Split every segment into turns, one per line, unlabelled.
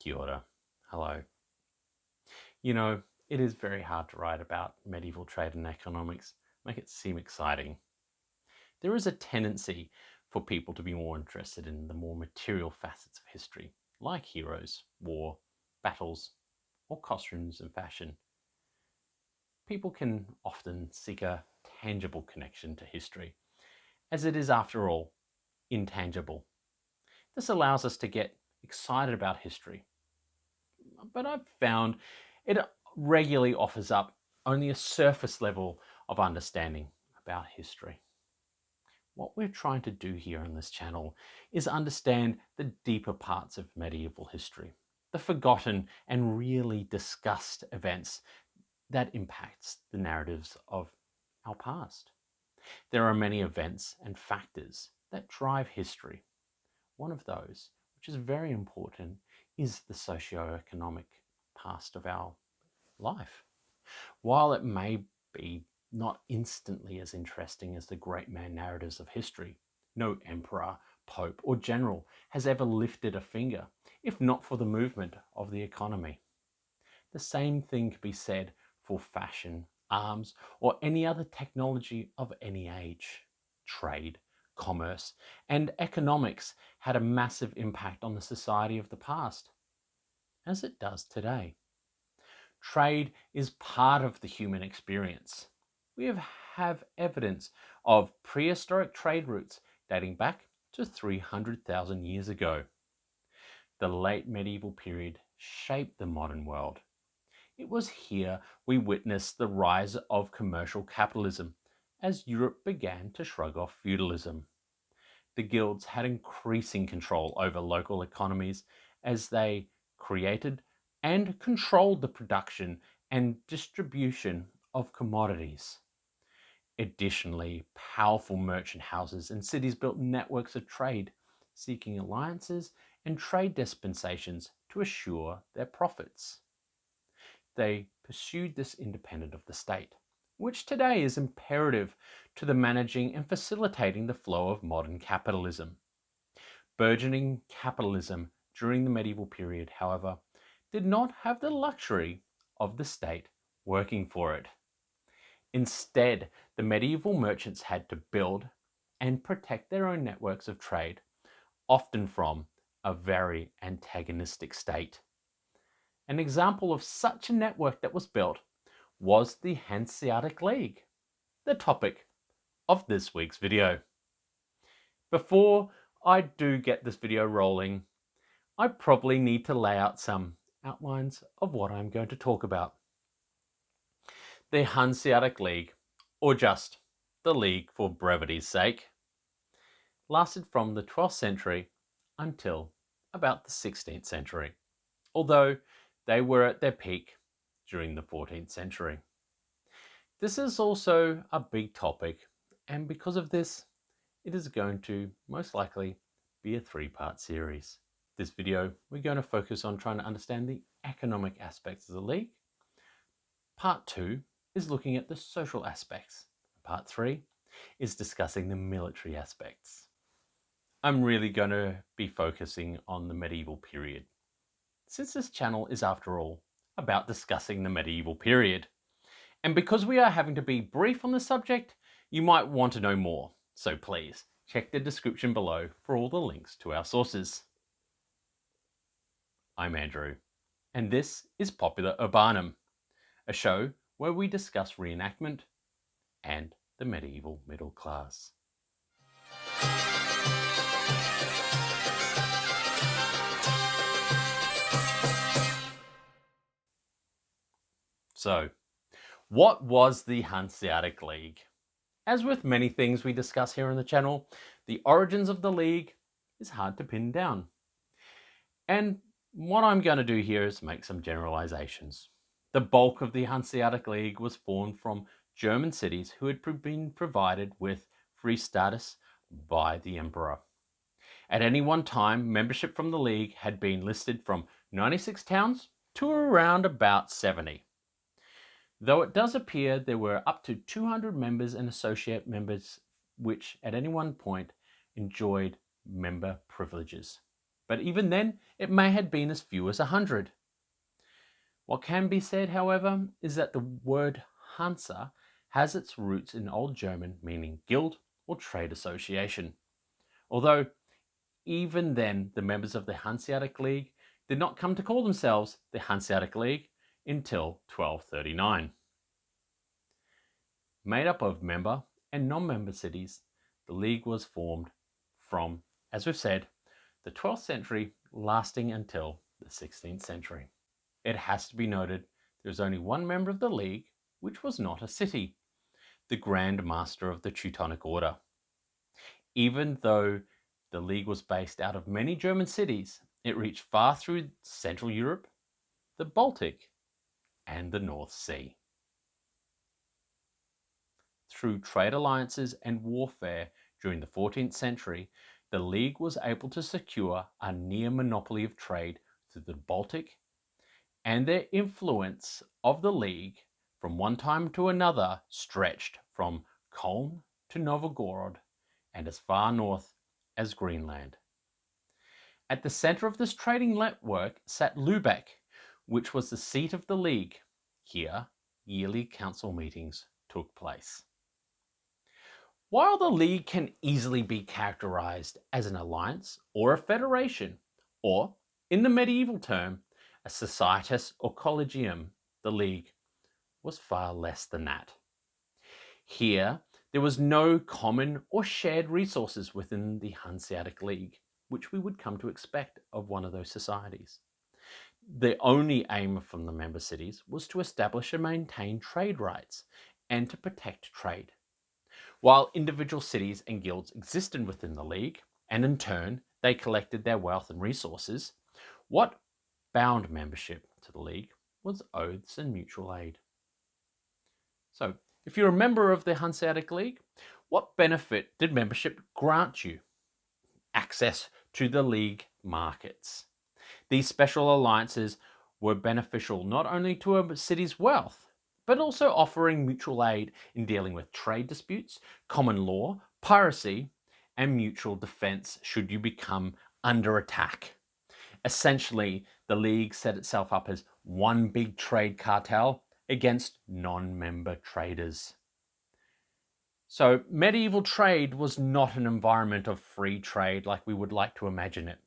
Kia ora. Hello. You know, it is very hard to write about medieval trade and economics, make it seem exciting. There is a tendency for people to be more interested in the more material facets of history, like heroes, war, battles, or costumes and fashion. People can often seek a tangible connection to history, as it is, after all, intangible. This allows us to get excited about history, but I've found it regularly offers up only a surface level of understanding about history. What we're trying to do here on this channel is understand the deeper parts of medieval history, the forgotten and really discussed events that impacts the narratives of our past. There are many events and factors that drive history. One of those, which is very important, is the socio-economic past of our life. While it may be not instantly as interesting as the great man narratives of history, no emperor, pope, or general has ever lifted a finger, if not for the movement of the economy. The same thing can be said for fashion, arms, or any other technology of any age. Trade, commerce, and economics had a massive impact on the society of the past, as it does today. Trade is part of the human experience. We have evidence of prehistoric trade routes dating back to 300,000 years ago. The late medieval period shaped the modern world. It was here we witnessed the rise of commercial capitalism as Europe began to shrug off feudalism. The guilds had increasing control over local economies as they created and controlled the production and distribution of commodities. Additionally, powerful merchant houses and cities built networks of trade, seeking alliances and trade dispensations to assure their profits. They pursued this independent of the state, which today is imperative to the managing and facilitating the flow of modern capitalism. Burgeoning capitalism during the medieval period, however, did not have the luxury of the state working for it. Instead, the medieval merchants had to build and protect their own networks of trade, often from a very antagonistic state. An example of such a network that was built was the Hanseatic League, the topic of this week's video. Before I do get this video rolling, I probably need to lay out some outlines of what I'm going to talk about. The Hanseatic League, or just the League for brevity's sake, lasted from the 12th century until about the 16th century, although they were at their peak during the 14th century. This is also a big topic, and because of this, it is going to most likely be a three-part series. This video, we're going to focus on trying to understand the economic aspects of the League. Part 2 is looking at the social aspects. Part 3 is discussing the military aspects. I'm really going to be focusing on the medieval period, since this channel is, after all, about discussing the medieval period. And because we are having to be brief on the subject, you might want to know more. So please check the description below for all the links to our sources. I'm Andrew, and this is populaurbanum, a show where we discuss reenactment and the medieval middle class. So, what was the Hanseatic League? As with many things we discuss here on the channel, the origins of the League is hard to pin down. And what I'm going to do here is make some generalizations. The bulk of the Hanseatic League was formed from German cities who had been provided with free status by the emperor. At any one time, membership from the League had been listed from 96 towns to around about 70. Though it does appear there were up to 200 members and associate members which at any one point enjoyed member privileges. but even then it may have been as few as 100. What can be said, however, is that the word Hanse has its roots in Old German meaning guild or trade association, although even then the members of the Hanseatic League did not come to call themselves the Hanseatic League until 1239. Made up of member and non-member cities, the League was formed from, as we've said, the 12th century lasting until the 16th century. It has to be noted there is only one member of the League which was not a city, the Grand Master of the Teutonic Order. Even though the League was based out of many German cities, it reached far through Central Europe, the Baltic, and the North Sea. Through trade alliances and warfare during the 14th century, the League was able to secure a near monopoly of trade through the Baltic, and their influence of the League from one time to another stretched from Köln to Novgorod and as far north as Greenland. At the center of this trading network sat Lübeck, which was the seat of the League. Here, yearly council meetings took place. While the League can easily be characterized as an alliance or a federation, or, in the medieval term, a societas or collegium, the League was far less than that. Here, there was no common or shared resources within the Hanseatic League, which we would come to expect of one of those societies. The only aim from the member cities was to establish and maintain trade rights and to protect trade. While individual cities and guilds existed within the League, and in turn they collected their wealth and resources, what bound membership to the League was oaths and mutual aid. So, if you're a member of the Hanseatic League, what benefit did membership grant you? Access to the League markets. These special alliances were beneficial not only to a city's wealth, but also offering mutual aid in dealing with trade disputes, common law, piracy, and mutual defense should you become under attack. Essentially, the League set itself up as one big trade cartel against non-member traders. So medieval trade was not an environment of free trade like we would like to imagine it.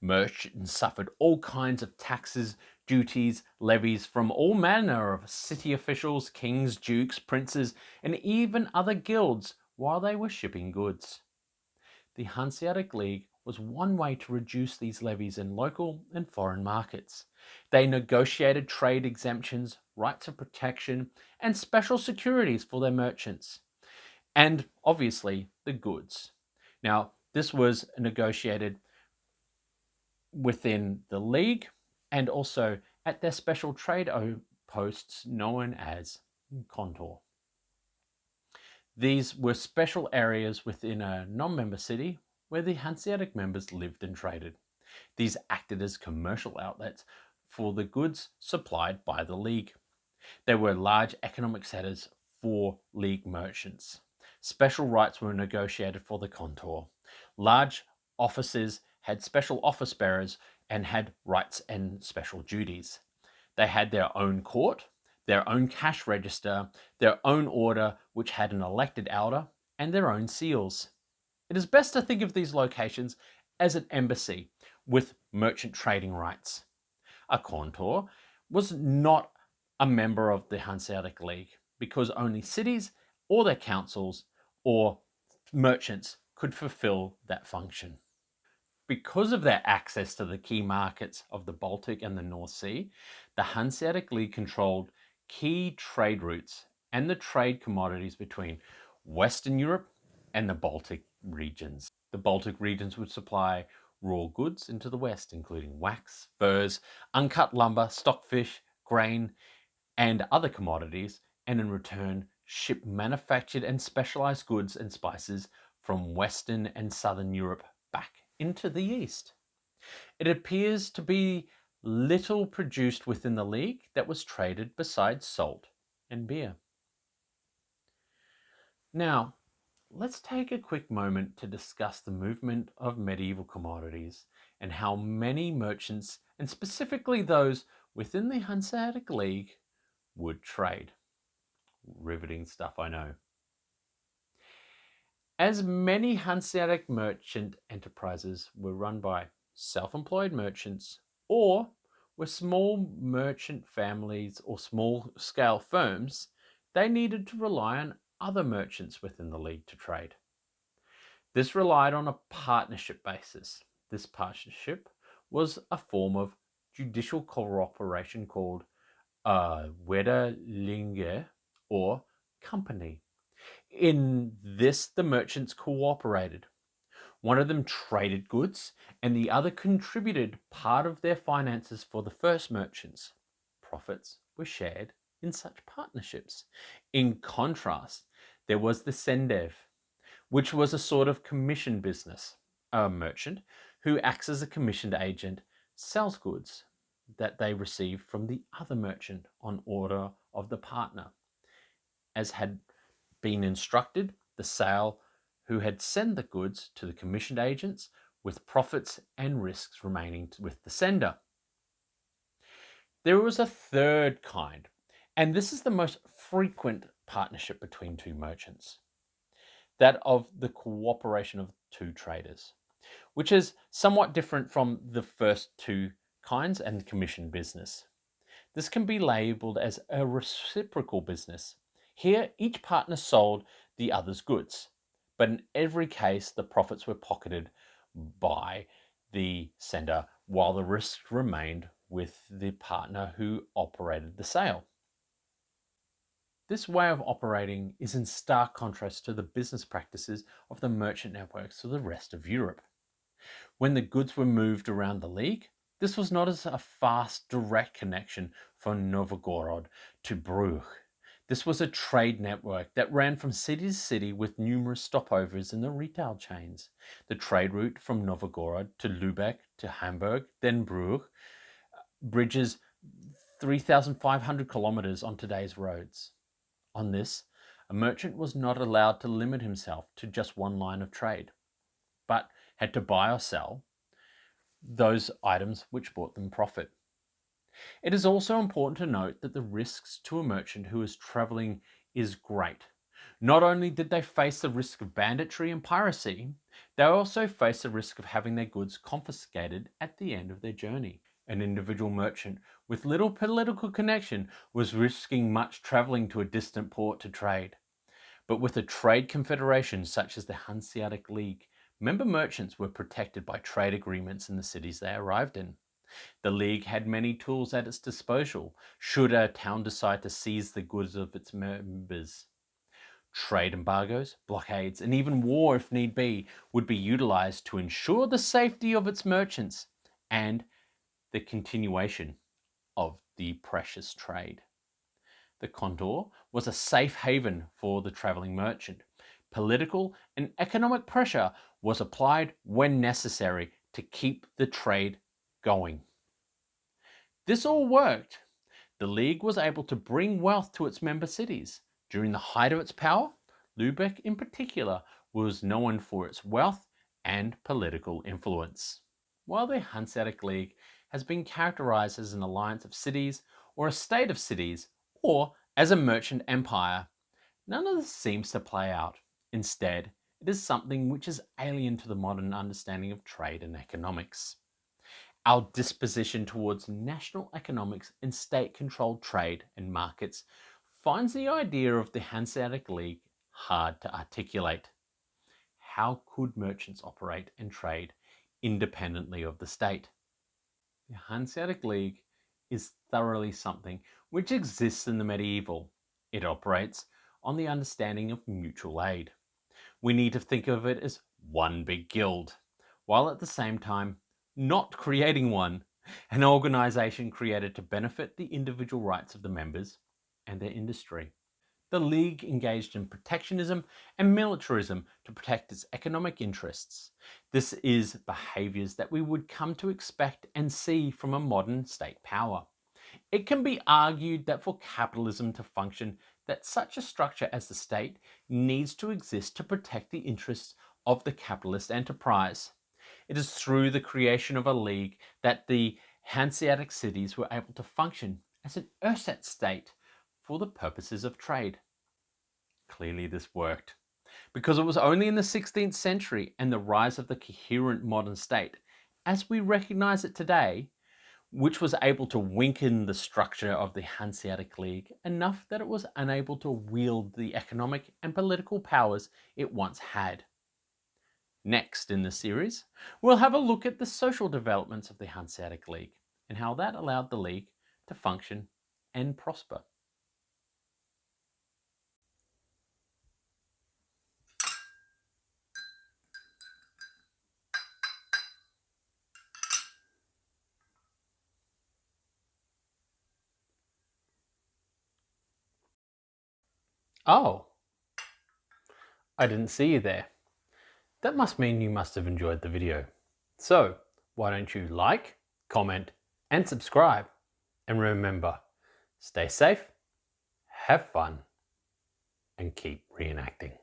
Merchants suffered all kinds of taxes, duties, levies from all manner of city officials, kings, dukes, princes, and even other guilds while they were shipping goods. The Hanseatic League was one way to reduce these levies in local and foreign markets. They negotiated trade exemptions, rights of protection, and special securities for their merchants. And obviously the goods. Now, this was negotiated within the League and also at their special trade posts known as contour. These were special areas within a non-member city where the Hanseatic members lived and traded. These acted as commercial outlets for the goods supplied by the League. They were large economic centers for League merchants. Special rights were negotiated for the contour. Large offices had special office bearers and had rights and special duties. They had their own court, their own cash register, their own order, which had an elected elder, and their own seals. It is best to think of these locations as an embassy with merchant trading rights. A contour was not a member of the Hanseatic League because only cities or their councils or merchants could fulfill that function. Because of their access to the key markets of the Baltic and the North Sea, the Hanseatic League controlled key trade routes and the trade commodities between Western Europe and the Baltic regions. The Baltic regions would supply raw goods into the West, including wax, furs, uncut lumber, stockfish, grain, and other commodities, and in return ship manufactured and specialized goods and spices from Western and Southern Europe back into the East. It appears to be little produced within the League that was traded besides salt and beer. Now, let's take a quick moment to discuss the movement of medieval commodities and how many merchants, and specifically those within the Hanseatic League, would trade. Riveting stuff, I know. As many Hanseatic merchant enterprises were run by self-employed merchants or were small merchant families or small-scale firms, they needed to rely on other merchants within the league to trade. This relied on a partnership basis. This partnership was a form of judicial cooperation called Wederlinge or company. In this, the merchants cooperated. One of them traded goods and the other contributed part of their finances for the first merchants. Profits were shared in such partnerships. In contrast, there was the sendev, which was a sort of commission business. A merchant who acts as a commissioned agent sells goods that they receive from the other merchant on order of the partner. As had been instructed, the sale who had sent the goods to the commissioned agents, with profits and risks remaining with the sender. There was a third kind, and this is the most frequent partnership between two merchants, that of the cooperation of two traders, which is somewhat different from the first two kinds and the commission business. This can be labeled as a reciprocal business. Here, each partner sold the other's goods, but in every case, the profits were pocketed by the sender while the risk remained with the partner who operated the sale. This way of operating is in stark contrast to the business practices of the merchant networks of the rest of Europe. When the goods were moved around the League, this was not as a fast, direct connection from Novgorod to Bruges. This was a trade network that ran from city to city with numerous stopovers in the retail chains. The trade route from Novgorod to Lübeck to Hamburg, then Bruges, bridges 3,500 kilometers on today's roads. On this, a merchant was not allowed to limit himself to just one line of trade, but had to buy or sell those items which brought them profit. It is also important to note that the risks to a merchant who is traveling is great. Not only did they face the risk of banditry and piracy, they also faced the risk of having their goods confiscated at the end of their journey. An individual merchant with little political connection was risking much traveling to a distant port to trade. But with a trade confederation such as the Hanseatic League, member merchants were protected by trade agreements in the cities they arrived in. The League had many tools at its disposal should a town decide to seize the goods of its members. Trade embargoes, blockades, and even war, if need be, would be utilized to ensure the safety of its merchants and the continuation of the precious trade. The Condor was a safe haven for the traveling merchant. Political and economic pressure was applied when necessary to keep the trade going. This all worked. The League was able to bring wealth to its member cities. During the height of its power, Lübeck in particular was known for its wealth and political influence. While the Hanseatic League has been characterized as an alliance of cities or a state of cities or as a merchant empire, none of this seems to play out. Instead, it is something which is alien to the modern understanding of trade and economics. Our disposition towards national economics and state-controlled trade and markets finds the idea of the Hanseatic League hard to articulate. How could merchants operate and trade independently of the state? The Hanseatic League is thoroughly something which exists in the medieval. It operates on the understanding of mutual aid. We need to think of it as one big guild, while at the same time not creating one, an organization created to benefit the individual rights of the members and their industry. The League engaged in protectionism and militarism to protect its economic interests. This is behaviors that we would come to expect and see from a modern state power. It can be argued that for capitalism to function, that such a structure as the state needs to exist to protect the interests of the capitalist enterprise. It is through the creation of a league that the Hanseatic cities were able to function as an ersatz state for the purposes of trade. Clearly this worked, because it was only in the 16th century and the rise of the coherent modern state, as we recognize it today, which was able to weaken the structure of the Hanseatic League enough that it was unable to wield the economic and political powers it once had. Next in the series, we'll have a look at the social developments of the Hanseatic League and how that allowed the League to function and prosper. Oh, I didn't see you there. That must mean you must have enjoyed the video. So, why don't you like, comment, and subscribe? And remember, stay safe, have fun, and keep reenacting.